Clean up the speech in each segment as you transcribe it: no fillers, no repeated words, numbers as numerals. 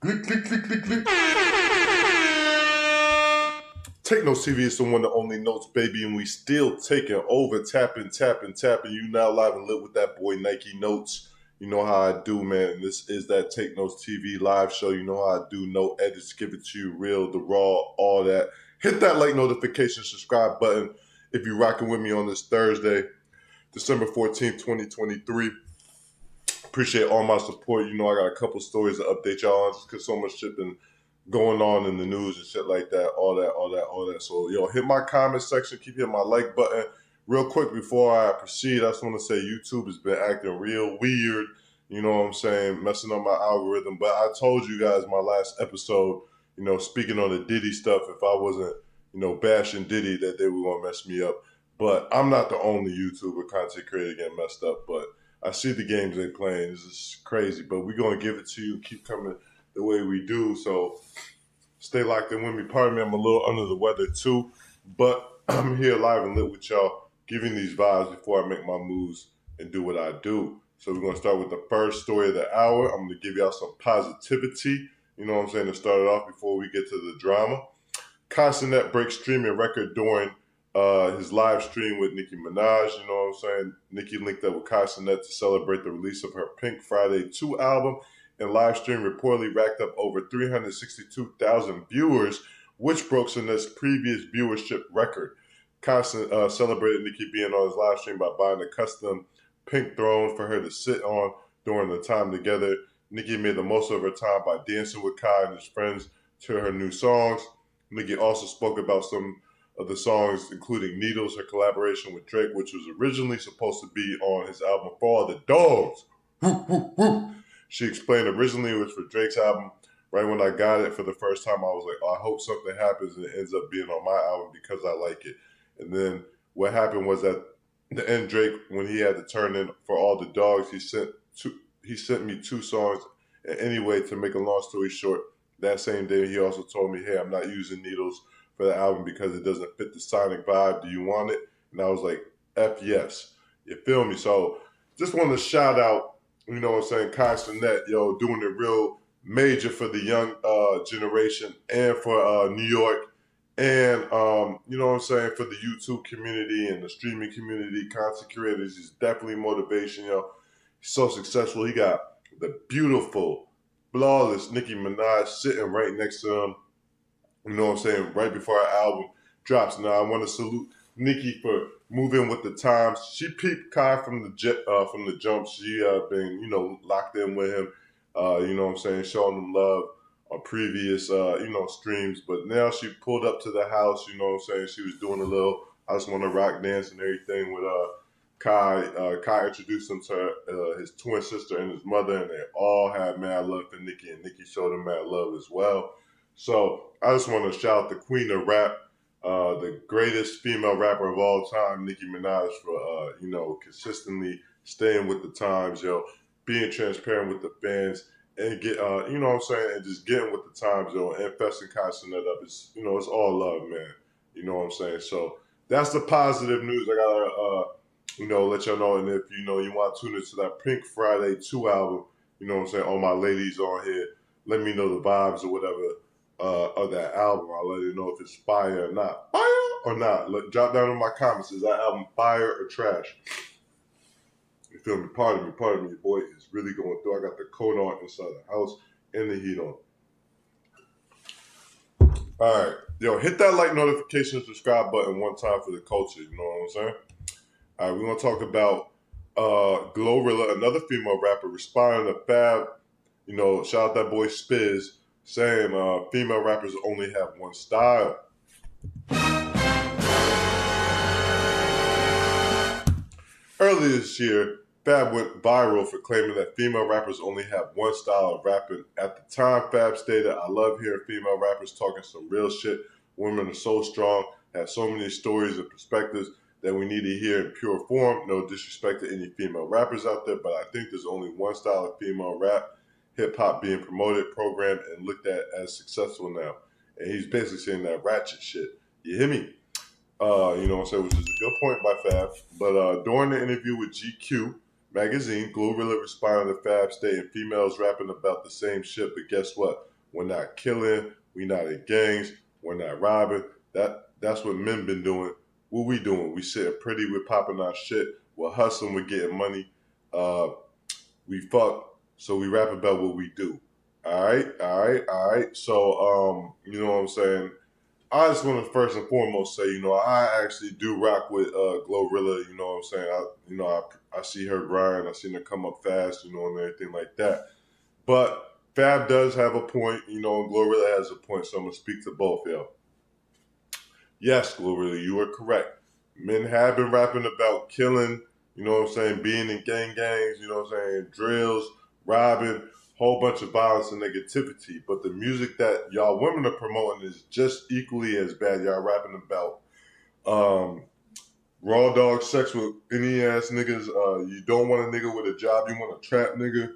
Click, click, click, click, click. Take Notes TV is the one that only notes, baby, and we still taking over, tapping. You now live and live with that boy Nike Notes. You know how I do, man. This is that Take Notes TV live show. You know how I do. No edits, give it to you real, the raw, all that. Hit that like notification, subscribe button if you're rocking with me on this Thursday, December 14th, 2023. Appreciate all my support. You know, I got a couple stories to update y'all on just because so much shit been going on in the news and shit like that, all that. So, yo, hit my comment section, keep hitting my like button. Real quick before I proceed, I just want to say YouTube has been acting real weird, you know what I'm saying, messing up my algorithm. But I told you guys my last episode, you know, speaking on the Diddy stuff, if I wasn't, you know, bashing Diddy, that they were going to mess me up. But I'm not the only YouTuber content creator getting messed up, but I see the games they playing. This is crazy, but we're going to give it to you and keep coming the way we do. So stay locked in with me. Pardon me, I'm a little under the weather too, but I'm here live and lit with y'all, giving these vibes before I make my moves and do what I do. So we're going to start with the first story of the hour. I'm going to give y'all some positivity, you know what I'm saying, to start it off before we get to the drama. Constant breaks streaming record during his live stream with Nicki Minaj, you know what I'm saying? Nicki linked up with Constant to celebrate the release of her Pink Friday 2 album, and live stream reportedly racked up over 362,000 viewers, which broke Sinet's previous viewership record. Constant celebrated Nicki being on his live stream by buying a custom pink throne for her to sit on during the time together. Nicki made the most of her time by dancing with Kai and his friends to her new songs. Nicki also spoke about some of the songs, including Needles, her collaboration with Drake, which was originally supposed to be on his album For All the Dogs. She explained originally it was for Drake's album. Right when I got it for the first time, I was like, oh, I hope something happens and it ends up being on my album because I like it. And then what happened was at the end, Drake, when he had to turn in For All the Dogs, he sent me 2 songs. And anyway, to make a long story short, that same day he also told me, hey, I'm not using Needles for the album because it doesn't fit the sonic vibe. Do you want it? And I was like, F yes. You feel me? So just want to shout out, you know what I'm saying, Constant, yo, doing it real major for the young generation and for New York and, you know what I'm saying, for the YouTube community and the streaming community, content creators. Is definitely motivation, yo. He's so successful. He got the beautiful, flawless Nicki Minaj sitting right next to him. You know what I'm saying? Right before our album drops. Now, I want to salute Nicki for moving with the times. She peeped Kai from the jump. She been, you know, locked in with him. You know what I'm saying? Showing him love on previous, you know, streams. But now she pulled up to the house. You know what I'm saying? She was doing a little I Just Want to Rock dance and everything with Kai. Kai introduced him to his twin sister and his mother, and they all had mad love for Nicki, and Nicki showed him mad love as well. So I just want to shout out the queen of rap, the greatest female rapper of all time, Nicki Minaj, for, you know, consistently staying with the times, yo, being transparent with the fans, and get, you know what I'm saying, and just getting with the times, yo, and festing Constant up. It's, you know, it's all love, man. You know what I'm saying? So that's the positive news. I gotta, you know, let y'all know. And if, you know, you want to tune into that Pink Friday 2 album, you know what I'm saying, all my ladies on here, let me know the vibes or whatever of that album. I'll let you know if it's fire or not. Fire or not? Drop down in my comments. Is that album fire or trash? You feel me? Pardon me. Your boy is really going through. I got the coat on inside the house and the heat on. All right. Yo, hit that like notification, subscribe button one time for the culture. You know what I'm saying? All right, we're going to talk about Glorilla, another female rapper, responding to Fab. You know, shout out that boy Spiz, saying female rappers only have one style. Earlier this year, Fab went viral for claiming that female rappers only have one style of rapping. At the time, Fab stated, I love hearing female rappers talking some real shit. Women are so strong, have so many stories and perspectives that we need to hear in pure form. No disrespect to any female rappers out there, but I think there's only one style of female rap, hip-hop, being promoted, programmed, and looked at as successful now. And he's basically saying that ratchet shit. You hear me? You know what I'm saying? Which is a good point by Fab. But during the interview with GQ magazine, Glorilla responded to Fab stating females rapping about the same shit, but guess what? We're not killing. We not in gangs. We're not robbing. That's what men been doing. What we doing? We sitting pretty. We're popping our shit. We're hustling. We're getting money. We fuck. So we rap about what we do. All right. So you know what I'm saying? I just want to first and foremost say, I actually do rock with Glorilla. You know what I'm saying? I see her grind. I seen her come up fast. And everything like that. But Fab does have a point. And Glorilla has a point. So I'm gonna speak to both y'all. Yes, Glorilla, you are correct. Men have been rapping about killing. You know what I'm saying? Being in gangs. You know what I'm saying? Drills, robbing. Whole bunch of violence and negativity, but the music that y'all women are promoting is just equally as bad. Y'all rapping about raw dog sex with any ass niggas. You don't want a nigga with a job. You want a trap nigga.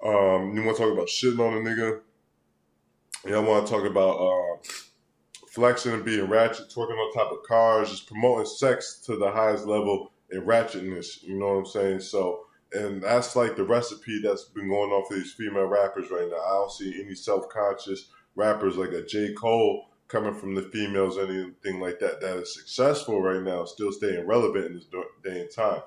You want to talk about shitting on a nigga. Y'all want to talk about flexing and being ratchet, twerking on top of cars, just promoting sex to the highest level and ratchetness. You know what I'm saying? So. And that's like the recipe that's been going on for these female rappers right now. I don't see any self-conscious rappers like a J. Cole coming from the females, anything like that is successful right now, still staying relevant in this day and time.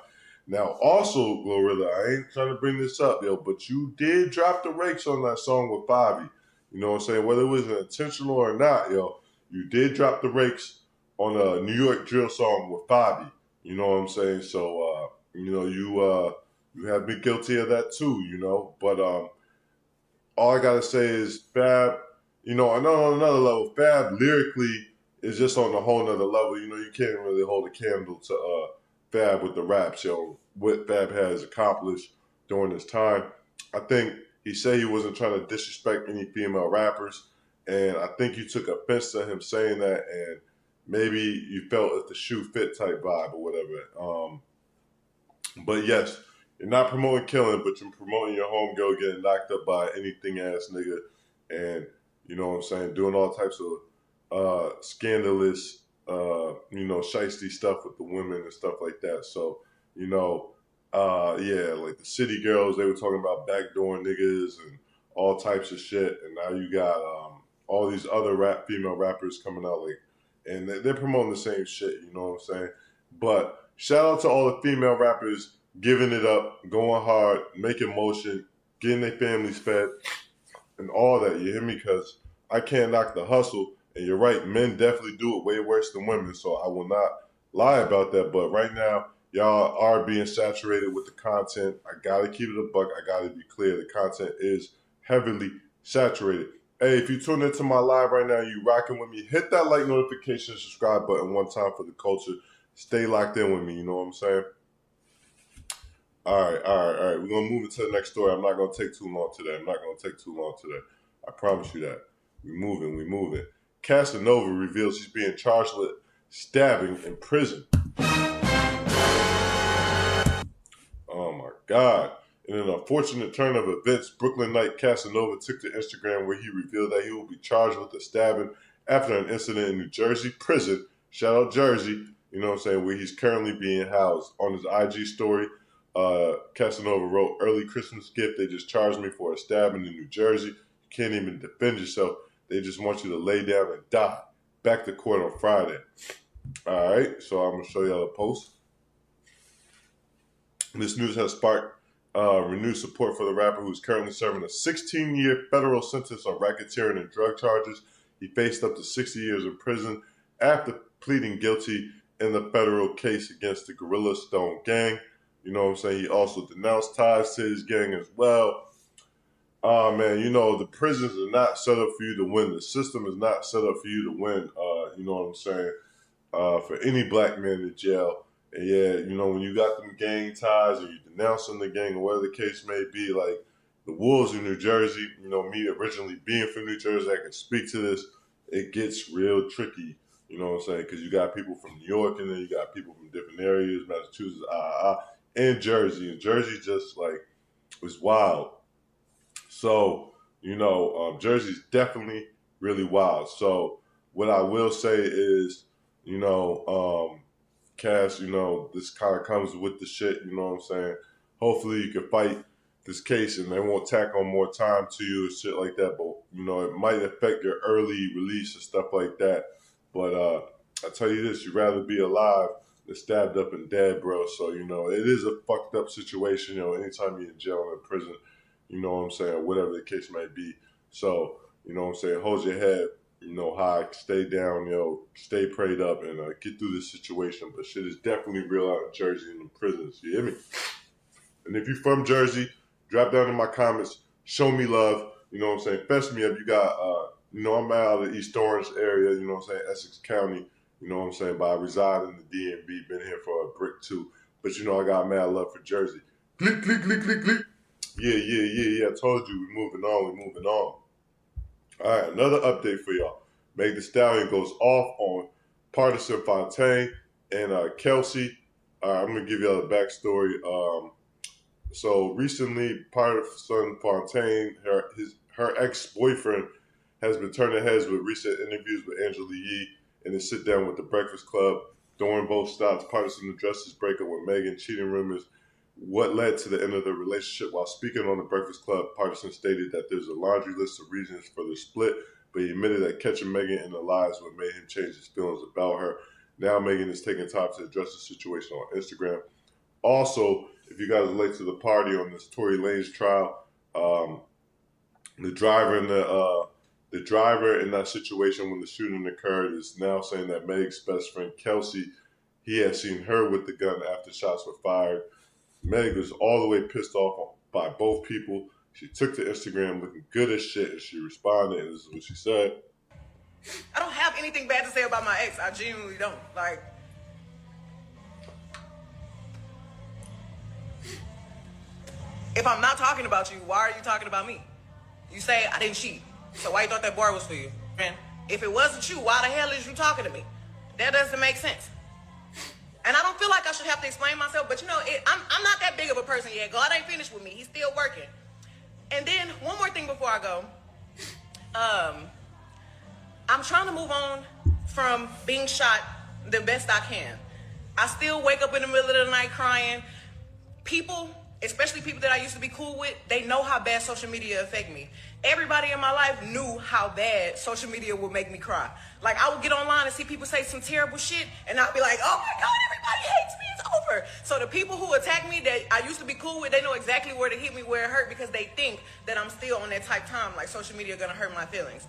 Now, also, Glorilla, I ain't trying to bring this up, but you did drop the rakes on that song with Bobby. You know what I'm saying? Whether it was intentional or not, you did drop the rakes on a New York drill song with Bobby. You know what I'm saying? So, you have been guilty of that too, But all I gotta say is Fab, and on another level, Fab lyrically is just on a whole nother level. You can't really hold a candle to Fab with the raps, what Fab has accomplished during this time. I think he said he wasn't trying to disrespect any female rappers, and I think you took offense to him saying that, and maybe you felt if the shoe fit type vibe or whatever. But yes. You're not promoting killing, but you're promoting your homegirl getting knocked up by anything ass nigga, and you know what I'm saying, doing all types of scandalous, shiesty stuff with the women and stuff like that. So, like the city girls, they were talking about backdoor niggas and all types of shit, and now you got all these other female rappers coming out and they're promoting the same shit. You know what I'm saying? But shout out to all the female rappers. Giving it up, going hard, making motion, getting their families fed, and all that. You hear me? Because I can't knock the hustle. And you're right, men definitely do it way worse than women. So I will not lie about that. But right now, y'all are being saturated with the content. I got to keep it a buck. I got to be clear. The content is heavily saturated. Hey, if you tune into my live right now, you rocking with me, hit that like, notification, subscribe button one time for the culture. Stay locked in with me. You know what I'm saying? All right. We're going to move into the next story. I'm not going to take too long today. I promise you that. We're moving. Casanova reveals he's being charged with stabbing in prison. Oh, my God. In an unfortunate turn of events, Brooklynite Casanova took to Instagram where he revealed that he will be charged with a stabbing after an incident in New Jersey prison. Shout out Jersey, you know what I'm saying, where he's currently being housed. On his IG story, Casanova wrote, "Early Christmas gift. They just charged me for a stabbing in New Jersey. You can't even defend yourself. They just want you to lay down and die. Back to court on Friday." All right, so I'm going to show y'all the post. This news has sparked renewed support for the rapper, who's currently serving a 16-year federal sentence on racketeering and drug charges. He faced up to 60 years in prison after pleading guilty in the federal case against the Gorilla Stone gang. You know what I'm saying? He also denounced ties to his gang as well. Man, the prisons are not set up for you to win. The system is not set up for you to win, you know what I'm saying, for any black man in jail. And yeah, when you got them gang ties or you denouncing the gang or whatever the case may be, like the Wolves in New Jersey, me originally being from New Jersey, I can speak to this, it gets real tricky, you know what I'm saying, because you got people from New York and then you got people from different areas, Massachusetts, and Jersey. And Jersey just was wild. So, Jersey's definitely really wild. So what I will say is, Cass, this kind of comes with the shit, you know what I'm saying? Hopefully you can fight this case and they won't tack on more time to you and shit like that. But you know, it might affect your early release and stuff like that. But I tell you this, you'd rather be alive than stabbed up and dead, bro. So, you know, it is a fucked up situation, you know, anytime you're in jail or in prison, you know what I'm saying, whatever the case may be. So, you know what I'm saying, hold your head, you know, high, stay down, you know, stay prayed up, and get through this situation. But shit is definitely real out in Jersey and the prisons, you hear me? And if you're from Jersey, drop down in my comments, show me love, you know what I'm saying, fess me up. You got, you know, I'm out of the East Orange area, you know what I'm saying, Essex County, you know what I'm saying, but I reside in the DMV, been here for a brick too. But, you know, I got mad love for Jersey. Click, click, click, click, click. Yeah, I told you, we're moving on. All right, another update for y'all. Meg Thee Stallion goes off on Partisan Fontaine and Kelsey. All right, I'm going to give y'all the backstory. So recently, Partisan Fontaine, her ex-boyfriend, has been turning heads with recent interviews with Angela Yee and a sit-down with The Breakfast Club. During both stops, Partisan addressed his breakup with Megan, cheating rumors, what led to the end of the relationship. While speaking on The Breakfast Club, Partisan stated that there's a laundry list of reasons for the split, but he admitted that catching Megan in the lies what made him change his feelings about her. Now Megan is taking time to address the situation on Instagram. Also, if you guys are late to the party on this Tory Lanez trial, the driver in that situation when the shooting occurred is now saying that Meg's best friend Kelsey, he had seen her with the gun after shots were fired. Meg was all the way pissed off by both people. She took to Instagram looking good as shit, and she responded, and this is what she said. I don't have anything bad to say about my ex. I genuinely don't. Like, if I'm not talking about you, why are you talking about me? You say I didn't cheat, so why you thought that bar was for you? And if it wasn't you, why the hell is you talking to me? That doesn't make sense. And I don't feel like I should have to explain myself, but you know, I'm not that big of a person yet. God ain't finished with me. He's still working. And then one more thing before I go. I'm trying to move on from being shot the best I can. I still wake up in the middle of the night crying. People, especially people that I used to be cool with, they know how bad social media affect me. Everybody in my life knew how bad social media would make me cry. Like, I would get online and see people say some terrible shit, and I'd be like, oh my God, everybody hates me, it's over. So the people who attack me that I used to be cool with, they know exactly where to hit me, where it hurt, because they think that I'm still on that type time, like social media gonna hurt my feelings.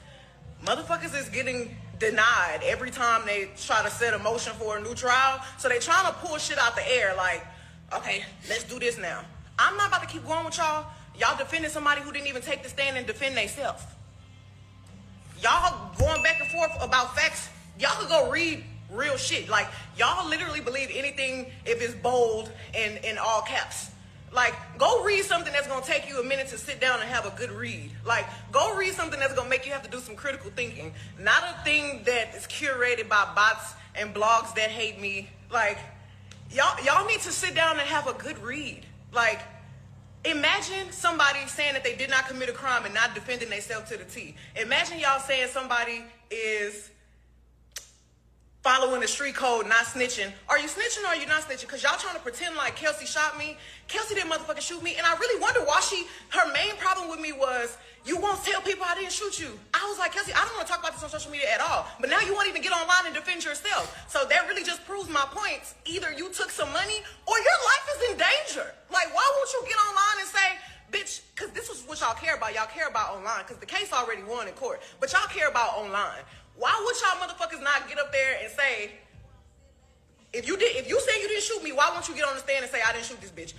Motherfuckers is getting denied every time they try to set a motion for a new trial. So they trying to pull shit out the air like, okay, let's do this now. I'm not about to keep going with y'all. Y'all defending somebody who didn't even take the stand and defend themselves. Y'all going back and forth about facts. Y'all could go read real shit. Like, y'all literally believe anything if it's bold and in all caps. Like, go read something that's going to take you a minute to sit down and have a good read. Like, go read something that's going to make you have to do some critical thinking. Not a thing that is curated by bots and blogs that hate me. Like, y'all need to sit down and have a good read. Like, imagine somebody saying that they did not commit a crime and not defending themselves to the T. Imagine y'all saying somebody is following the street code, not snitching. Are you snitching or are you not snitching? Because y'all trying to pretend like Kelsey shot me. Kelsey didn't motherfucking shoot me. And I really wonder why her main problem with me was, you won't tell people I didn't shoot you. I was like, Kelsey, I don't want to talk about this on social media at all. But now you won't even get online and defend yourself. So that really just proves my points. Either you took some money or your life is in danger. Like, why won't you get online and say, bitch, because this is what y'all care about. Y'all care about online because the case already won in court. But y'all care about online. Why would y'all motherfuckers not get up there and say, if you say you didn't shoot me, why won't you get on the stand and say I didn't shoot this bitch?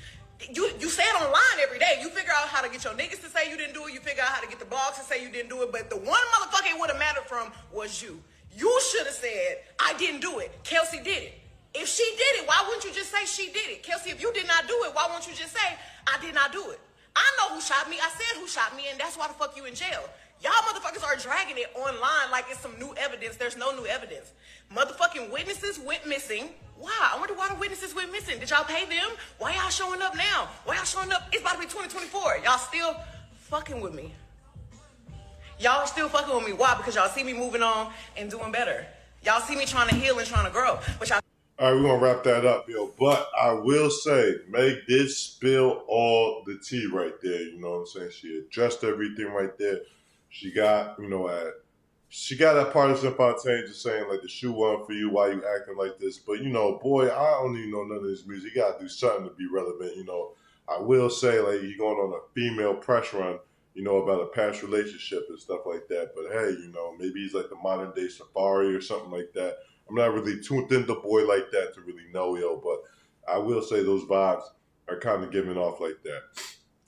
You say it online every day. You figure out how to get your niggas to say you didn't do it. You figure out how to get the blogs to say you didn't do it. But the one motherfucker it would have mattered from was you. You should have said, I didn't do it. Kelsey did it. If she did it, why wouldn't you just say she did it? Kelsey, if you did not do it, why won't you just say, I did not do it? I know who shot me. I said who shot me, and that's why the fuck you in jail. Y'all motherfuckers are dragging it online like it's some new evidence. There's no new evidence. Motherfucking witnesses went missing. Why? I wonder why the witnesses went missing. Did y'all pay them? Why y'all showing up now? Why y'all showing up? It's about to be 2024. Y'all still fucking with me. Y'all still fucking with me. Why? Because y'all see me moving on and doing better. Y'all see me trying to heal and trying to grow. But y'all... All right, we're going to wrap that up, yo. But I will say, Meg did spill all the tea right there. You know what I'm saying? She addressed everything right there. She got, she got that partisan Fontaine just saying like the shoe wasn't for you, why you acting like this. But boy, I don't even know none of this music. You gotta do something to be relevant. I will say like he going on a female press run, about a past relationship and stuff like that. But hey, maybe he's like the modern day Safari or something like that. I'm not really tuned into boy like that to really know, but I will say those vibes are kind of giving off like that.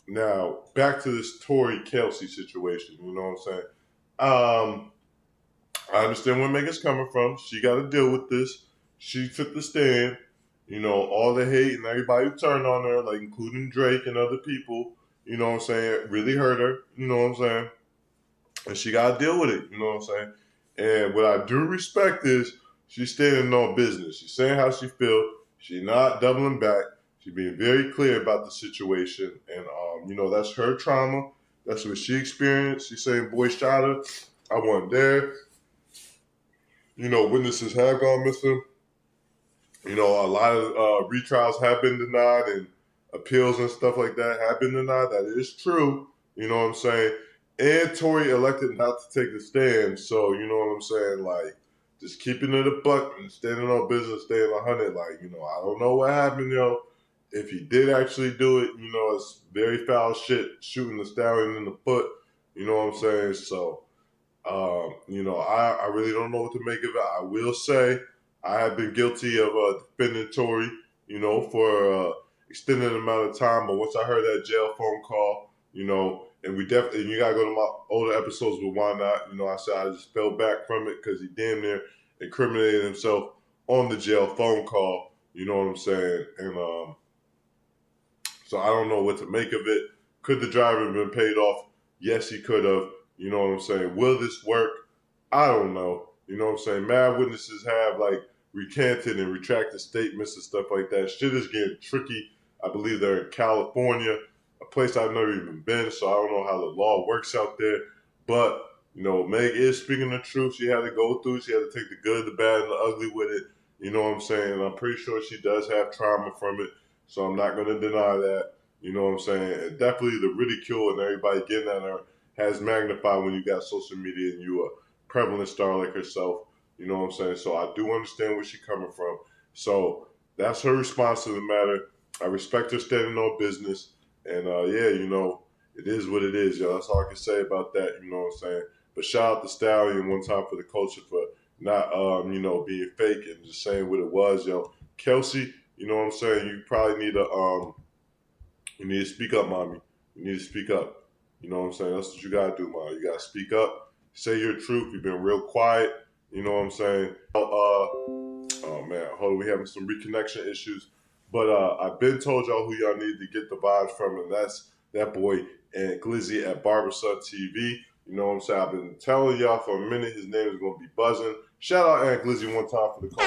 Now, back to this Tory Kelsey situation, you know what I'm saying? I understand where Megan's coming from. She got to deal with this. She took the stand. All the hate and everybody who turned on her, like including Drake and other people, you know what I'm saying, really hurt her, you know what I'm saying? And she got to deal with it, you know what I'm saying? And what I do respect is she's standing on business. She's saying how she feels. She's not doubling back. She's being very clear about the situation. And, that's her trauma. That's what she experienced. She's saying, boy shot her. I wasn't there. Witnesses have gone missing. A lot of retrials have been denied and appeals and stuff like that have been denied. That is true. You know what I'm saying? And Tory elected not to take a stand. So, you know what I'm saying? Like, just keeping it a buck and standing on business, staying 100. Like, I don't know what happened, If he did actually do it, it's very foul shit, shooting the stallion in the foot. You know what I'm saying? So, I really don't know what to make of it. I will say I have been guilty of defending Tory, for extended amount of time. But once I heard that jail phone call, and you gotta go to my older episodes with Why Not. I said I just fell back from it because he damn near incriminated himself on the jail phone call. You know what I'm saying? And so I don't know what to make of it. Could the driver have been paid off? Yes, he could have. You know what I'm saying? Will this work? I don't know. You know what I'm saying? Mad witnesses have recanted and retracted statements and stuff like that. Shit is getting tricky. I believe they're in California, a place I've never even been, so I don't know how the law works out there. But, Meg is speaking the truth. She had to go through. She had to take the good, the bad, and the ugly with it. You know what I'm saying? And I'm pretty sure she does have trauma from it, so I'm not going to deny that. You know what I'm saying? And definitely the ridicule and everybody getting at her has magnified when you got social media and you a prevalent star like herself. You know what I'm saying? So I do understand where she's coming from. So that's her response to the matter. I respect her standing on business. And it is what it is, yo. That's all I can say about that, you know what I'm saying? But shout out to Stallion one time for the culture for not, being fake and just saying what it was, yo. Kelsey, you know what I'm saying? You probably need to speak up, mommy. You need to speak up. You know what I'm saying? That's what you gotta do, man. You gotta speak up, say your truth. You've been real quiet. You know what I'm saying? Oh man, hold on, we having some reconnection issues. But I've been told y'all who y'all need to get the vibes from, and that's that boy Ant Glizzy at barbarasontv. You know what I'm saying? I've been telling y'all for a minute his name is gonna be buzzing. Shout out Ant Glizzy one time for the call.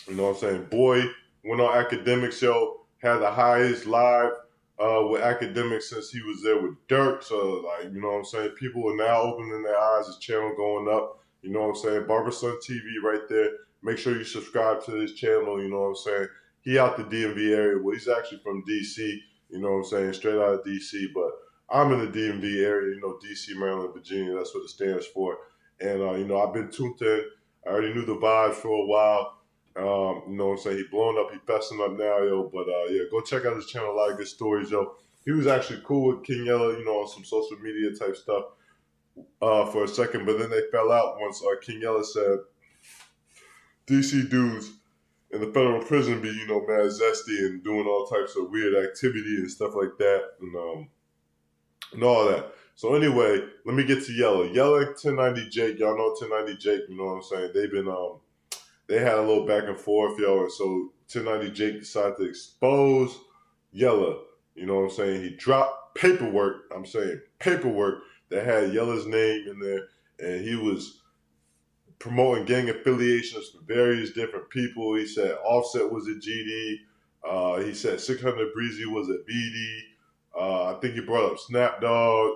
You know what I'm saying? Boy went on Academics, yo, had the highest live with Academics since he was there with Dirk. So, you know what I'm saying? People are now opening their eyes. His channel going up. You know what I'm saying? barbarasontv right there. Make sure you subscribe to his channel. You know what I'm saying? He out the DMV area. Well, he's actually from DC. You know what I'm saying? Straight out of DC. But I'm in the DMV area. DC, Maryland, Virginia. That's what it stands for. And, I've been tuned in. I already knew the vibes for a while. You know what I'm saying? He blowing up, he fessing up now, yo. But go check out his channel. A lot of good stories, yo. He was actually cool with King Yella, on some social media type stuff for a second, but then they fell out once King Yella said DC dudes in the federal prison be, mad zesty and doing all types of weird activity and stuff like that, and all that. So anyway, let me get to Yella. Yella and 1090 Jake, y'all know 1090 Jake, you know what I'm saying? They've been they had a little back and forth, yo, and so 1090 Jake decided to expose Yella. You know what I'm saying? He dropped paperwork that had Yella's name in there, and he was promoting gang affiliations for various different people. He said Offset was a GD. He said 600 Breezy was a BD. I think he brought up Snap Dogg.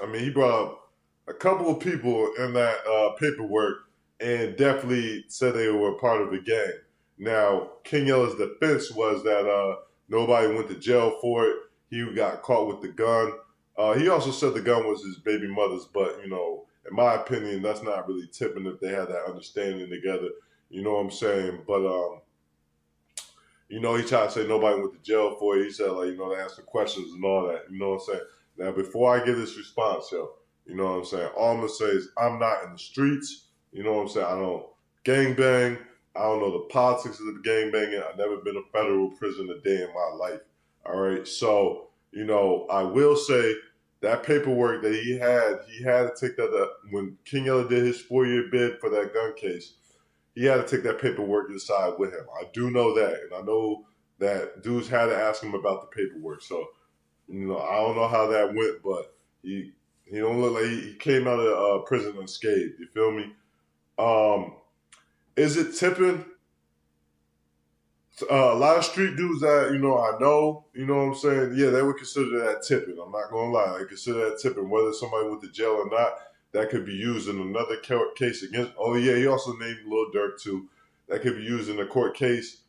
I mean, he brought up a couple of people in that paperwork, and definitely said they were part of the gang. Now, King Yella's defense was that nobody went to jail for it. He got caught with the gun. He also said the gun was his baby mother's, but, you know, in my opinion, that's not really tipping if they had that understanding together. You know what I'm saying? But, you know, he tried to say nobody went to jail for it. He said, like, you know, they asked the questions and all that. You know what I'm saying? Now, before I give this response, yo, you know what I'm saying? All I'm going to say is I'm not in the streets. You know what I'm saying? I don't gangbang. I don't know the politics of the gangbanging. I've never been a federal prison a day in my life. All right? So, you know, I will say that paperwork that he had to take that when King Ella did his 4-year bid for that gun case. He had to take that paperwork inside with him. I do know that, and I know that dudes had to ask him about the paperwork. So, you know, I don't know how that went, but he don't look like he came out of prison unscathed. You feel me? Is it tipping? A lot of street dudes that, you know, I know, you know what I'm saying? Yeah, they would consider that tipping. I'm not going to lie. They consider that tipping. Whether somebody went to jail or not, that could be used in another case against. Oh, yeah, he also named Lil Durk, too. That could be used in a court case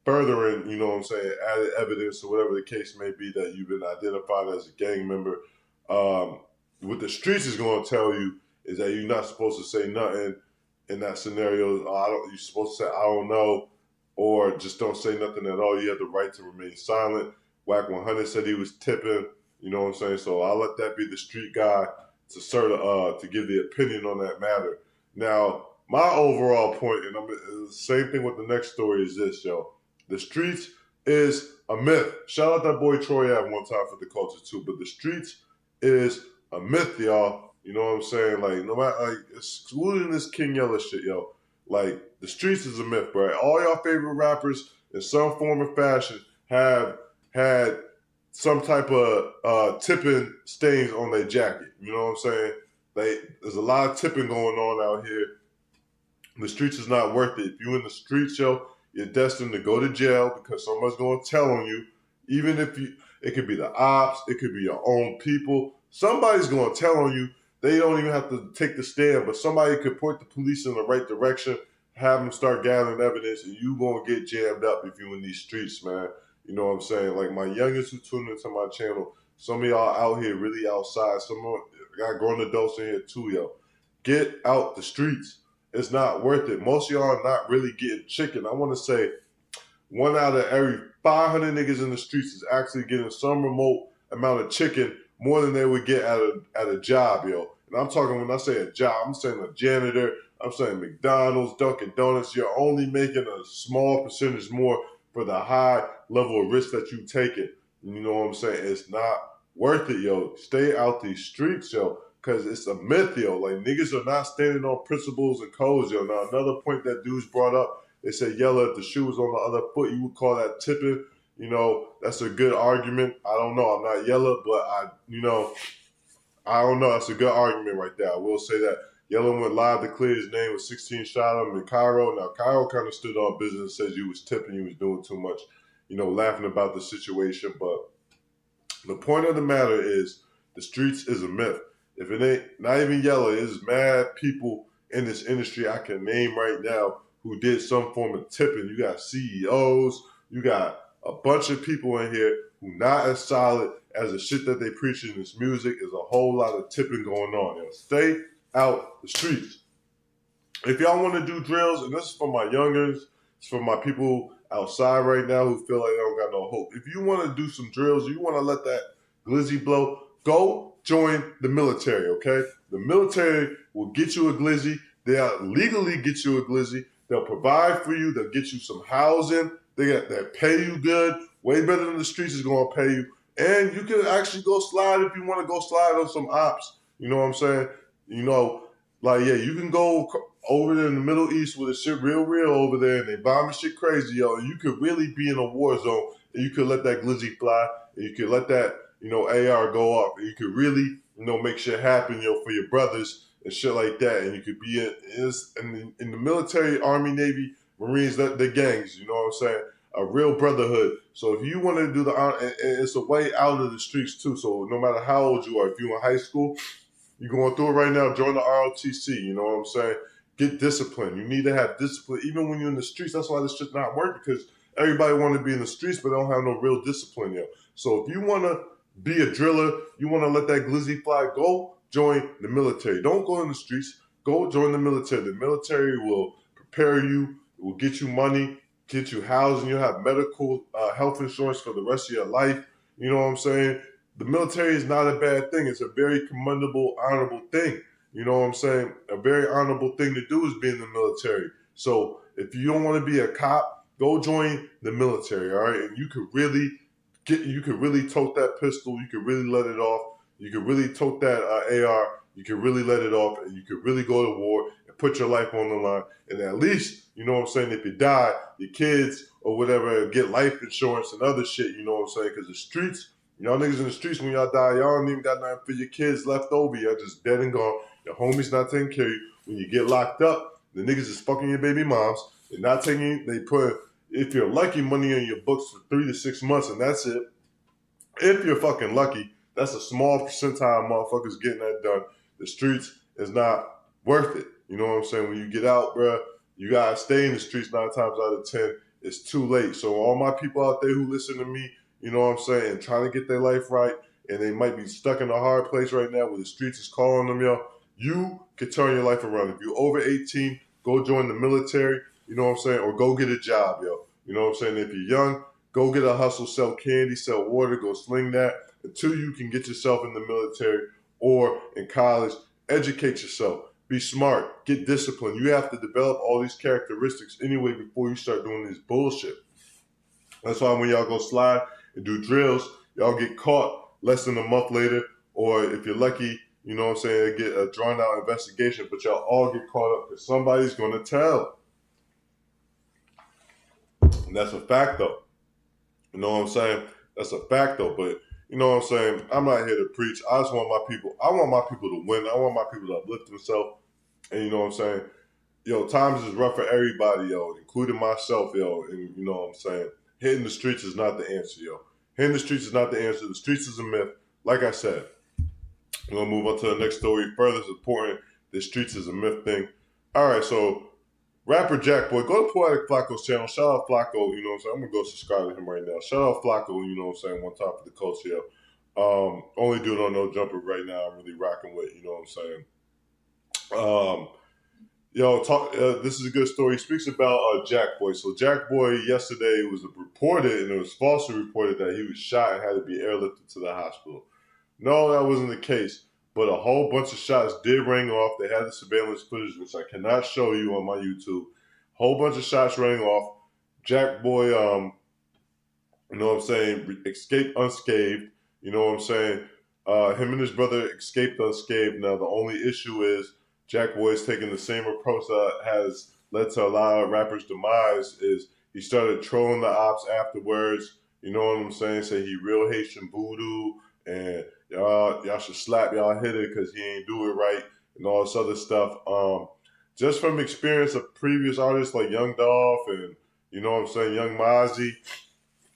furthering, you know what I'm saying, added evidence or whatever the case may be that you've been identified as a gang member. What the streets is going to tell you is that you're not supposed to say nothing in that scenario. You're supposed to say, I don't know, or just don't say nothing at all. You have the right to remain silent. Wack 100 said he was tipping, you know what I'm saying? So I'll let that be the street guy to give the opinion on that matter. Now, my overall point, and the same thing with the next story is this, yo. The streets is a myth. Shout out that boy Troy Ave one time for the culture too, but the streets is a myth, y'all. You know what I'm saying? Like, no matter, like, excluding this King Yella shit, yo. Like, the streets is a myth, bro. All y'all favorite rappers, in some form or fashion, have had some type of tipping stains on their jacket. You know what I'm saying? There's a lot of tipping going on out here. The streets is not worth it. If you in the streets, yo, you're destined to go to jail because someone's going to tell on you. Even if it could be the ops, it could be your own people. Somebody's going to tell on you. They don't even have to take the stand, but somebody could point the police in the right direction, have them start gathering evidence, and you going to get jammed up if you in these streets, man. You know what I'm saying? Like my youngest who tuned into my channel, some of y'all out here really outside. Some of got grown adults in here too, yo. Get out the streets. It's not worth it. Most of y'all are not really getting chicken. I want to say 1 out of every 500 niggas in the streets is actually getting some remote amount of chicken more than they would get at a job, yo. And I'm talking, when I say a job, I'm saying a janitor, I'm saying McDonald's, Dunkin' Donuts. You're only making a small percentage more for the high level of risk that you take it. You know what I'm saying? It's not worth it, yo. Stay out these streets, yo, because it's a myth, yo. Like, niggas are not standing on principles and codes, yo. Now, another point that dudes brought up, they said, Yella, if the shoe was on the other foot, you would call that tipping. You know, that's a good argument. I don't know. I'm not Yella, but I don't know. That's a good argument right there. I will say that. Yella went live to clear his name with 16 shot him in Cairo. Now, Cairo kind of stood on business, says you was tipping, you was doing too much, you know, laughing about the situation. But the point of the matter is the streets is a myth. If it ain't, not even Yella, there's mad people in this industry I can name right now who did some form of tipping. You got CEOs, you got a bunch of people in here who not as solid as the shit that they preach in this music. Is a whole lot of tipping going on. You know, stay out the streets. If y'all want to do drills, and this is for my youngers, it's for my people outside right now who feel like they don't got no hope. If you want to do some drills, you want to let that glizzy blow, go join the military, okay? The military will get you a glizzy. They'll legally get you a glizzy. They'll provide for you. They'll get you some housing. They pay you good. Way better than the streets is going to pay you. And you can actually go slide if you want to go slide on some ops. You know what I'm saying? You know, like, yeah, you can go over there in the Middle East with the shit real over there, and they bombing shit crazy, yo. And you could really be in a war zone, and you could let that glizzy fly, and you could let that, you know, AR go off, and you could really, you know, make shit happen, yo, for your brothers and shit like that. And you could be in the military, Army, Navy, Marines, the gangs, you know what I'm saying? A real brotherhood. So if you want to do it's a way out of the streets too. So no matter how old you are, if you're in high school, you're going through it right now, join the ROTC, you know what I'm saying? Get discipline. You need to have discipline. Even when you're in the streets, that's why this shit not work, because everybody want to be in the streets, but they don't have no real discipline, yo. So if you want to be a driller, you want to let that glizzy fly, go join the military. Don't go in the streets. Go join the military. The military will prepare you, it will get you money, get you housing. You'll have medical health insurance for the rest of your life. You know what I'm saying? The military is not a bad thing. It's a very commendable, honorable thing. You know what I'm saying? A very honorable thing to do is be in the military. So if you don't want to be a cop, go join the military, all right? And you could really tote that pistol. You could really let it off. You could really tote that AR. You could really let it off, and you could really go to war and put your life on the line. And at least, you know what I'm saying, if you die, your kids or whatever get life insurance and other shit, you know what I'm saying? Because the streets, y'all niggas in the streets, when y'all die, y'all don't even got nothing for your kids left over. Y'all just dead and gone. Your homies not taking care of you. When you get locked up, the niggas is fucking your baby moms. They're not taking you. They put, if you're lucky, money in your books for 3 to 6 months, and that's it. If you're fucking lucky, that's a small percentile of motherfuckers getting that done. The streets is not worth it. You know what I'm saying? When you get out, bruh, you gotta stay in the streets 9 times out of 10. It's too late. So all my people out there who listen to me, you know what I'm saying, and trying to get their life right, and they might be stuck in a hard place right now where the streets is calling them, yo, you can turn your life around. If you're over 18, go join the military, you know what I'm saying, or go get a job, yo. You know what I'm saying? If you're young, go get a hustle, sell candy, sell water, go sling that until you can get yourself in the military or in college. Educate yourself. Be smart. Get disciplined. You have to develop all these characteristics anyway before you start doing this bullshit. That's why when y'all go slide and do drills, y'all get caught less than a month later, or if you're lucky, you know what I'm saying, get a drawn out investigation, but y'all all get caught up because somebody's going to tell. And that's a fact though. You know what I'm saying? That's a fact though. But you know what I'm saying? I'm not here to preach. I just want my people to win. I want my people to uplift themselves. And you know what I'm saying? Yo, times is rough for everybody, yo, including myself, yo. And you know what I'm saying? Hitting the streets is not the answer, yo. Hitting the streets is not the answer. The streets is a myth. Like I said, we're going to move on to the next story. Further supporting the streets is a myth thing. All right, so rapper Jack Boy, go to Poetic Flacco's channel. Shout out Flacco, you know what I'm saying? I'm going to go subscribe to him right now. Shout out Flacco, you know what I'm saying? One time for the coach here. Only dude on No Jumper right now I'm really rocking with, you know what I'm saying? This is a good story. He speaks about Jack Boy. So Jack Boy yesterday was reported, and it was falsely reported that he was shot and had to be airlifted to the hospital. No, that wasn't the case. But a whole bunch of shots did ring off. They had the surveillance footage, which I cannot show you on my YouTube. Whole bunch of shots rang off. Jack Boy, you know what I'm saying, escaped unscathed. You know what I'm saying? Him and his brother escaped unscathed. Now, the only issue is Jack Boy is taking the same approach that has led to a lot of rappers' demise. Is he started trolling the ops afterwards. You know what I'm saying? Say he real Haitian voodoo, and y'all should slap y'all hitter because he ain't do it right, and all this other stuff. Just from experience of previous artists like Young Dolph and, you know what I'm saying, Young Mozzie,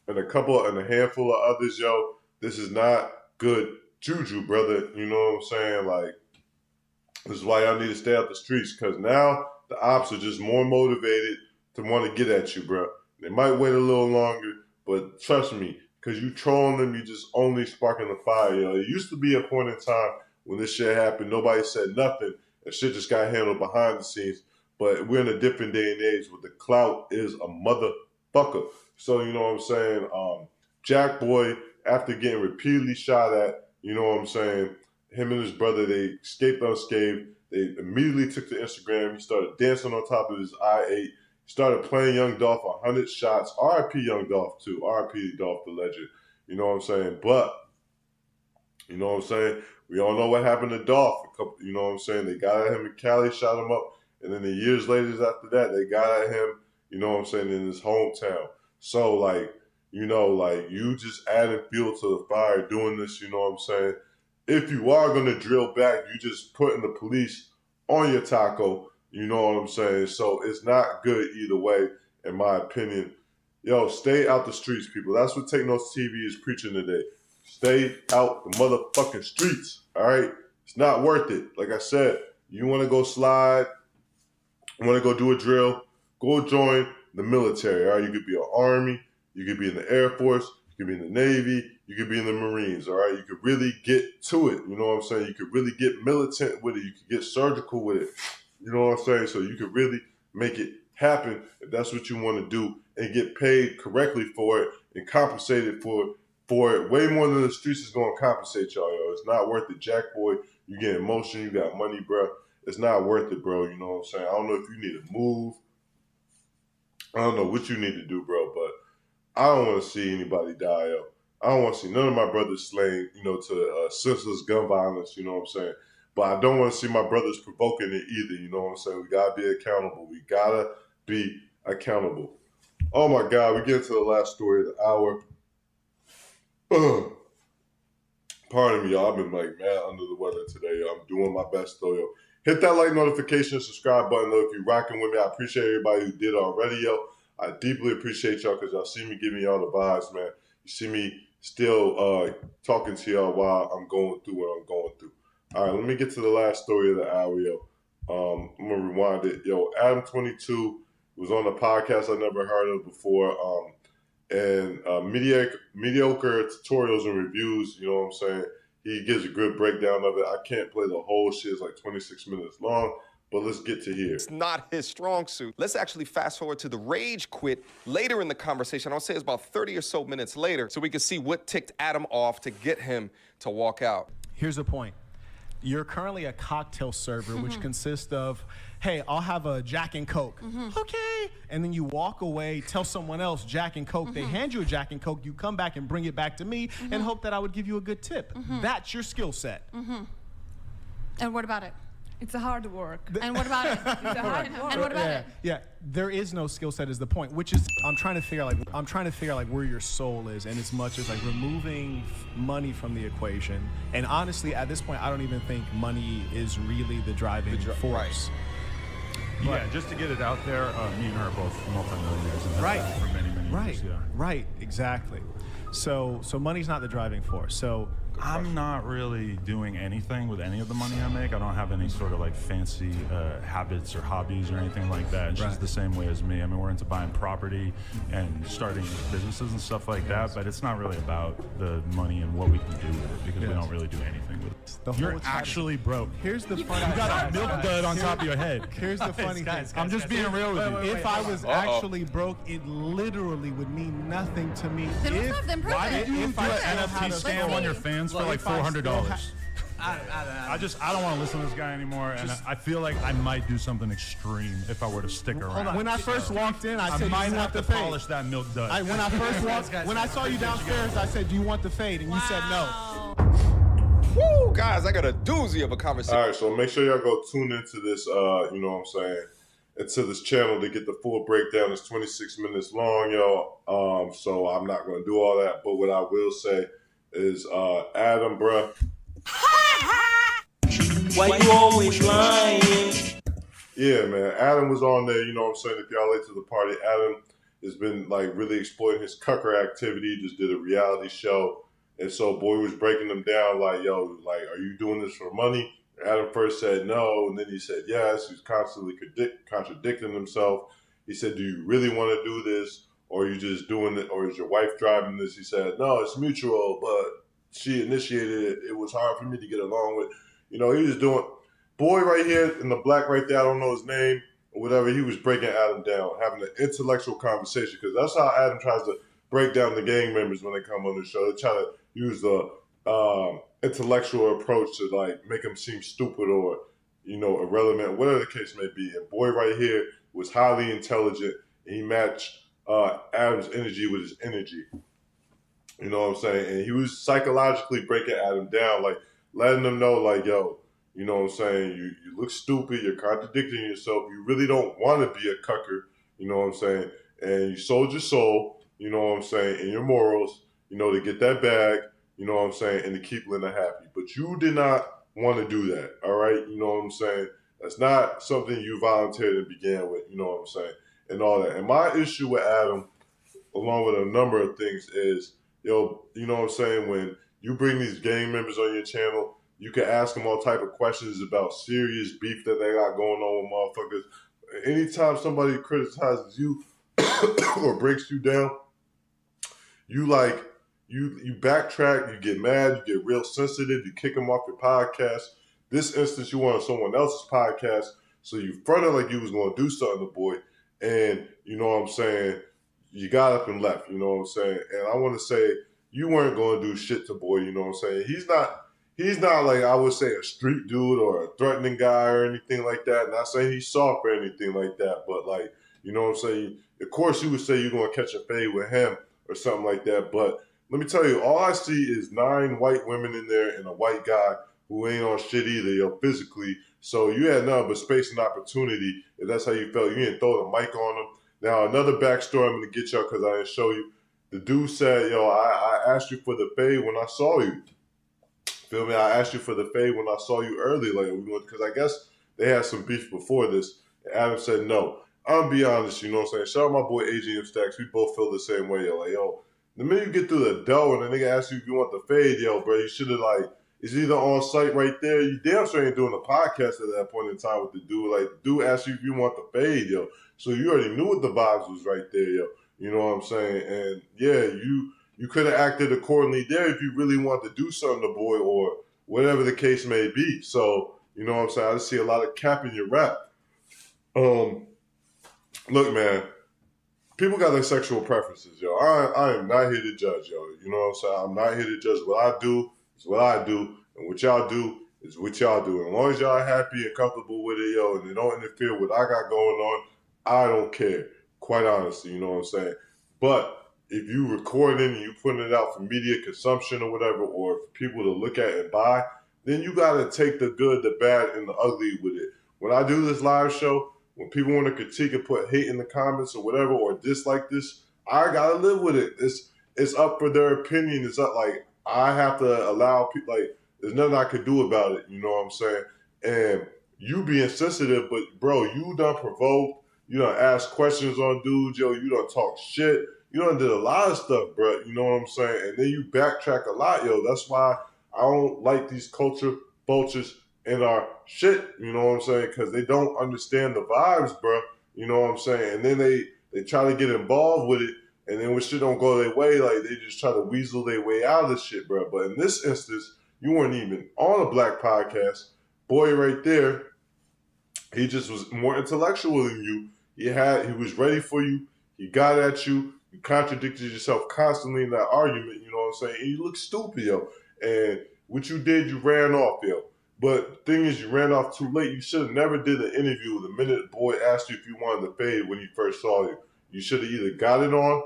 and a handful of others, yo, this is not good juju, brother. You know what I'm saying? Like, this is why y'all need to stay out the streets, because now the ops are just more motivated to want to get at you, bro. They might wait a little longer, but trust me, because you trolling them, you just only sparking the fire, yo. It used to be a point in time when this shit happened, nobody said nothing, and shit just got handled behind the scenes. But we're in a different day and age where the clout is a motherfucker. So, you know what I'm saying? Jack Boy, after getting repeatedly shot at, you know what I'm saying, him and his brother, they escaped unscathed. They immediately took to Instagram. He started dancing on top of his I-8. He started playing Young Dolph 100 shots. R.I.P. Young Dolph, too. R.I.P. Dolph the legend. You know what I'm saying? But, you know what I'm saying? We all know what happened to Dolph. You know what I'm saying? They got at him in Cali, shot him up. And then the years later after that, they got at him, you know what I'm saying, in his hometown. So, like, you know, like, you just adding fuel to the fire doing this, you know what I'm saying? If you are going to drill back, you just putting the police on your taco, you know what I'm saying? So it's not good either way, in my opinion. Yo, stay out the streets, people. That's what Take Notes TV is preaching today. Stay out the motherfucking streets, all right? It's not worth it. Like I said, you want to go slide, you want to go do a drill, go join the military, all right? You could be an Army, you could be in the Air Force, you could be in the Navy, you could be in the Marines, all right? You could really get to it, you know what I'm saying? You could really get militant with it. You could get surgical with it, you know what I'm saying? So you could really make it happen if that's what you want to do and get paid correctly for it and compensated for it way more than the streets is going to compensate y'all, yo. It's not worth it. Jack boy, you get emotion, you got money, bro. It's not worth it, bro. You know what I'm saying? I don't know if you need to move. I don't know what you need to do, bro, but I don't want to see anybody die, yo. I don't want to see none of my brothers slain, you know, to senseless gun violence, you know what I'm saying? But I don't want to see my brothers provoking it either, you know what I'm saying? We got to be accountable. We got to be accountable. Oh, my God. We get to the last story of the hour. Pardon me, y'all. I've been like mad under the weather today, yo. I'm doing my best, though, yo. Hit that like, notification, subscribe button, though, if you're rocking with me. I appreciate everybody who did already, yo. I deeply appreciate y'all because y'all see me giving y'all the vibes, man. You see me still talking to y'all while I'm going through what I'm going through. All right, let me get to the last story of the hour, yo. I'm going to rewind it. Yo, Adam22 was on a podcast I never heard of before. And mediocre tutorials and reviews, you know what I'm saying? He gives a good breakdown of it. I can't play the whole shit. It's like 26 minutes long, but let's get to here. It's not his strong suit. Let's actually fast forward to the rage quit later in the conversation. I'll say it's about 30 or so minutes later so we can see what ticked Adam off to get him to walk out. Here's the point. You're currently a cocktail server, which consists of, hey, I'll have a Jack and Coke. Okay. And then you walk away, tell someone else Jack and Coke. They hand you a Jack and Coke. You come back and bring it back to me and hope that I would give you a good tip. That's your skill set. And what about it? It's a hard work. And what about it? It's a hard work. And what about it? Yeah, there is no skill set is the point, which is I'm trying to figure out where your soul is, and as much as like removing money from the equation. And honestly, at this point, I don't even think money is really the driving force. Yeah, just to get it out there, me and her are both multimillionaires and have been for many, many years. Yeah. Right, exactly. So money's not the driving force. So I'm not really doing anything with any of the money I make. I don't have any sort of like fancy habits or hobbies or anything like that. She's the same way as me. I mean, we're into buying property and starting businesses and stuff like that, but it's not really about the money and what we can do with it because we don't really do anything with it. You're actually broke. Here's the funny You got a milk dud on top of your head. Here's the funny thing. I'm just being real with you. If I was actually broke, it literally would mean nothing to me. Then what's up? Then prove Why did you do an NFT scam on your fans for like $400? I don't want to listen to this guy anymore, and I feel like I might do something extreme if I were to stick around. Hold on. When I first walked in, I said, I might "Do you have want to the polish that milk dud." When I first walked, when I saw you downstairs, I said, "Do you want the fade?" And you said no. Woo, guys, I got a doozy of a conversation. All right, so make sure y'all go tune into this, you know what I'm saying, into this channel to get the full breakdown. It's 26 minutes long, yo. So I'm not going to do all that. But what I will say is, Adam, bruh. Why you always lying? Yeah, man. Adam was on there, you know what I'm saying? If y'all late to the party, Adam has been, like, really exploiting his cucker activity. He just did a reality show. And so boy was breaking them down like, yo, like, are you doing this for money? Adam first said no, and then he said yes. He was constantly contradicting himself. He said, do you really want to do this? Or are you just doing it? Or is your wife driving this? He said, no, it's mutual, but she initiated it. It was hard for me to get along with. You know, he was doing, boy right here in the black right there, I don't know his name or whatever, he was breaking Adam down, having an intellectual conversation, because that's how Adam tries to break down the gang members when they come on the show. They try to use the intellectual approach to like make them seem stupid or, you know, irrelevant, whatever the case may be. And boy right here was highly intelligent, and he matched Adam's energy with his energy. You know what I'm saying? And he was psychologically breaking Adam down, like letting them know, like, yo, you know what I'm saying? You look stupid. You're contradicting yourself. You really don't want to be a cucker. You know what I'm saying? And you sold your soul, you know what I'm saying, and your morals, you know, to get that bag, you know what I'm saying, and to keep Linda happy. But you did not want to do that, all right? You know what I'm saying? That's not something you volunteered and began with, you know what I'm saying, and all that. And my issue with Adam, along with a number of things, is, yo, you know what I'm saying, when you bring these gang members on your channel, you can ask them all type of questions about serious beef that they got going on with motherfuckers. Anytime somebody criticizes you or breaks you down, you like you backtrack, you get mad, you get real sensitive, you kick them off your podcast. This instance, you went on someone else's podcast, so you fronted like you was going to do something to boy, and you know what I'm saying, you got up and left, you know what I'm saying, and I want to say you weren't going to do shit to boy, you know what I'm saying. He's not like, I would say, a street dude or a threatening guy or anything like that. Not saying he's soft or anything like that, but like, you know what I'm saying? Of course, you would say you're going to catch a fade with him or something like that. But let me tell you, all I see is 9 white women in there and a white guy who ain't on shit either, yo, physically. So you had nothing but space and opportunity. If that's how you felt, you didn't throw the mic on them. Now, another backstory I'm going to get y'all because I didn't show you. The dude said, yo, I asked you for the fade when I saw you. Feel me? I asked you for the fade when I saw you early, like because I guess they had some beef before this. And Adam said no. I'm be honest, you know what I'm saying? Shout out my boy AGM Stacks. We both feel the same way, yo. Like, yo, the minute you get through the dough and the nigga asks you if you want the fade, yo, bro, you should have like, it's either on site right there. You damn sure ain't doing a podcast at that point in time with the dude. Like, the dude asked you if you want the fade, yo. So you already knew what the vibes was right there, yo. You know what I'm saying? And yeah, you could have acted accordingly there if you really wanted to do something to boy or whatever the case may be. So, you know what I'm saying? I just see a lot of cap in your rap. Look, man, people got their sexual preferences, yo. I am not here to judge, yo. You know what I'm saying? I'm not here to judge. What I do is what I do, and what y'all do is what y'all do. And as long as y'all happy and comfortable with it, yo, and they don't interfere with what I got going on, I don't care. Quite honestly, you know what I'm saying? But if you recording and you putting it out for media consumption or whatever, or for people to look at and buy, then you got to take the good, the bad, and the ugly with it. When I do this live show, when people want to critique and put hate in the comments or whatever, or dislike this, I got to live with it. It's up for their opinion. It's up, like, I have to allow people, like, there's nothing I could do about it, you know what I'm saying? And you being sensitive, but, bro, you done provoked. You done ask questions on dudes, yo. You done talk shit. You done did a lot of stuff, bro. You know what I'm saying? And then you backtrack a lot, yo. That's why I don't like these culture vultures in our shit. You know what I'm saying? Because they don't understand the vibes, bro. You know what I'm saying? And then they try to get involved with it. And then when shit don't go their way, like, they just try to weasel their way out of the shit, bro. But in this instance, you weren't even on a black podcast. Boy right there, he just was more intellectual than you. He was ready for you. He got at you. You contradicted yourself constantly in that argument, you know what I'm saying? And you look stupid, yo. And what you did, you ran off, yo. But the thing is, you ran off too late. You should have never did an interview the minute boy asked you if you wanted to fade when he first saw you. You should have either got it on,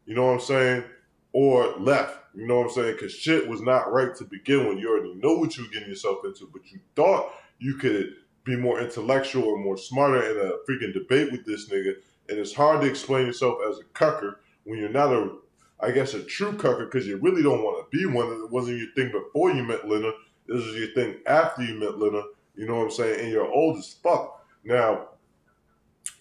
you know what I'm saying, or left, you know what I'm saying? Because shit was not right to begin with. You already know what you were getting yourself into, but you thought you could be more intellectual or more smarter in a freaking debate with this nigga. And it's hard to explain yourself as a cucker when you're not a true cucker, because you really don't want to be one. It wasn't your thing before you met Lena. This was your thing after you met Lena. You know what I'm saying? And you're old as fuck. Now,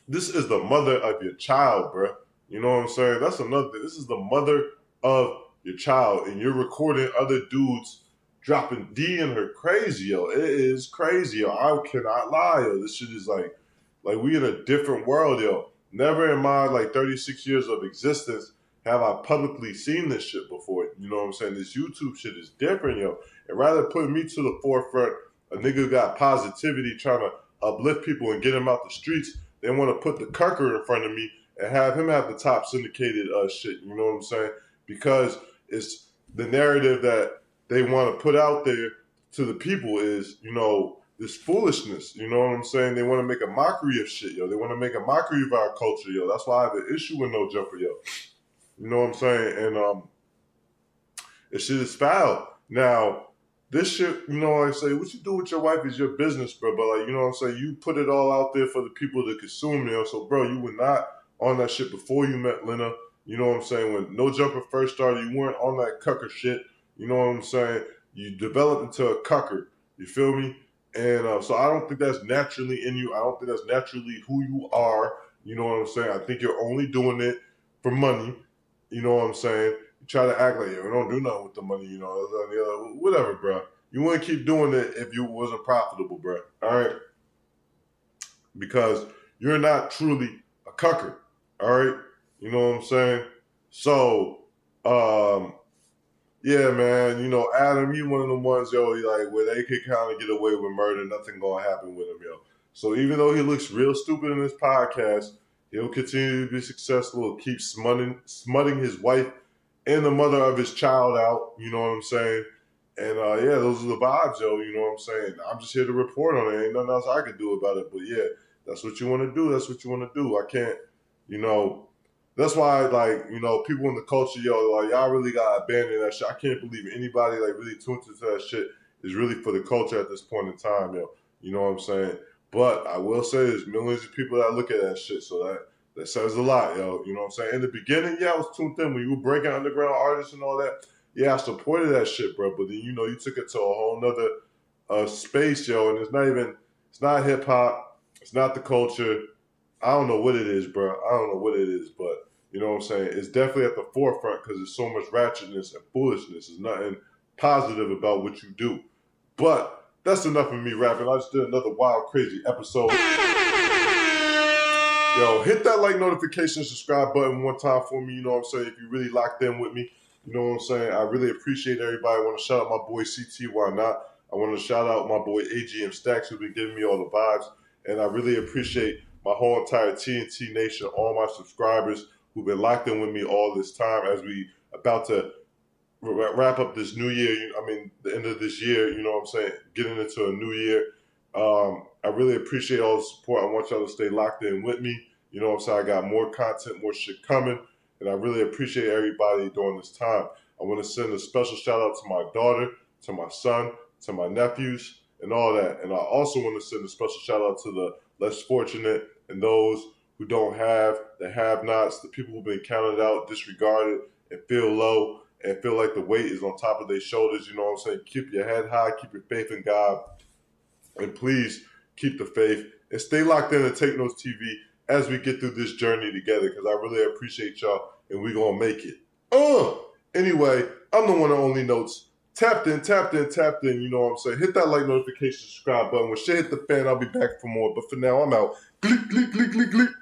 this is the mother of your child, bro. You know what I'm saying? That's another thing. This is the mother of your child, and you're recording other dudes dropping D in her crazy, yo. It is crazy, yo. I cannot lie, yo. This shit is like we in a different world, yo. Never in my 36 years of existence have I publicly seen this shit before. You know what I'm saying? This YouTube shit is different, yo. And rather put me to the forefront, a nigga who got positivity trying to uplift people and get them out the streets, they want to put the cucker in front of me and have him have the top syndicated shit. You know what I'm saying? Because it's the narrative that they want to put out there to the people is, you know, this foolishness. You know what I'm saying? They want to make a mockery of shit, yo. They want to make a mockery of our culture, yo. That's why I have an issue with No Jumper, yo. You know what I'm saying? And this shit is foul. Now, this shit, you know what I say, what you do with your wife is your business, bro. But, you know what I'm saying? You put it all out there for the people to consume, yo. So, bro, you were not on that shit before you met Lena. You know what I'm saying? When No Jumper first started, you weren't on that cucker shit. You know what I'm saying? You developed into a cucker. You feel me? And so I don't think that's naturally in you. I don't think that's naturally who you are. You know what I'm saying? I think you're only doing it for money. You know what I'm saying? You try to act like, we don't do nothing with the money, you know, whatever, bro. You wouldn't keep doing it if you wasn't profitable, bro. All right? Because you're not truly a cucker. All right? You know what I'm saying? So, Yeah, man. You know, Adam, he one of the ones, yo, like where they could kind of get away with murder, nothing gonna happen with him, yo. So even though he looks real stupid in this podcast, he'll continue to be successful. He'll keep smutting his wife and the mother of his child out. You know what I'm saying? And yeah, those are the vibes, yo. You know what I'm saying? I'm just here to report on it. Ain't nothing else I can do about it. But yeah, that's what you want to do. That's what you want to do. I can't, you know. That's why, like, you know, people in the culture, yo, like, y'all really gotta abandon that shit. I can't believe anybody, like, really tunes into that shit is really for the culture at this point in time, yo. You know what I'm saying? But I will say there's millions of people that look at that shit, so that says a lot, yo. You know what I'm saying? In the beginning, yeah, I was tuned in when you were breaking underground artists and all that. Yeah, I supported that shit, bro. But then, you know, you took it to a whole nother space, yo, and it's not hip hop, it's not the culture. I don't know what it is, bro. I don't know what it is, but you know what I'm saying? It's definitely at the forefront because there's so much ratchetness and foolishness. There's nothing positive about what you do. But that's enough of me rapping. I just did another wild, crazy episode. Yo, hit that like, notification, subscribe button one time for me. You know what I'm saying? If you really locked in with me, you know what I'm saying? I really appreciate everybody. I want to shout out my boy CT, why not? I want to shout out my boy AGM Stacks, who's been giving me all the vibes. And I really appreciate my whole entire TNT Nation, all my subscribers who've been locked in with me all this time as we about to wrap up this new year. I mean, the end of this year, you know what I'm saying, getting into a new year. I really appreciate all the support. I want y'all to stay locked in with me. You know what I'm saying? I got more content, more shit coming, and I really appreciate everybody during this time. I want to send a special shout out to my daughter, to my son, to my nephews, and all that. And I also want to send a special shout out to the less fortunate and those who don't have, the have-nots, the people who've been counted out, disregarded, and feel low, and feel like the weight is on top of their shoulders. You know what I'm saying? Keep your head high, keep your faith in God, and please keep the faith, and stay locked in to Take Notes TV as we get through this journey together, because I really appreciate y'all, and we're going to make it. Anyway, I'm the one and only Notes. Tapped in, you know what I'm saying? Hit that like, notification, subscribe button. When shit hit the fan, I'll be back for more. But for now, I'm out. Glick, glick, glick, glick, glick.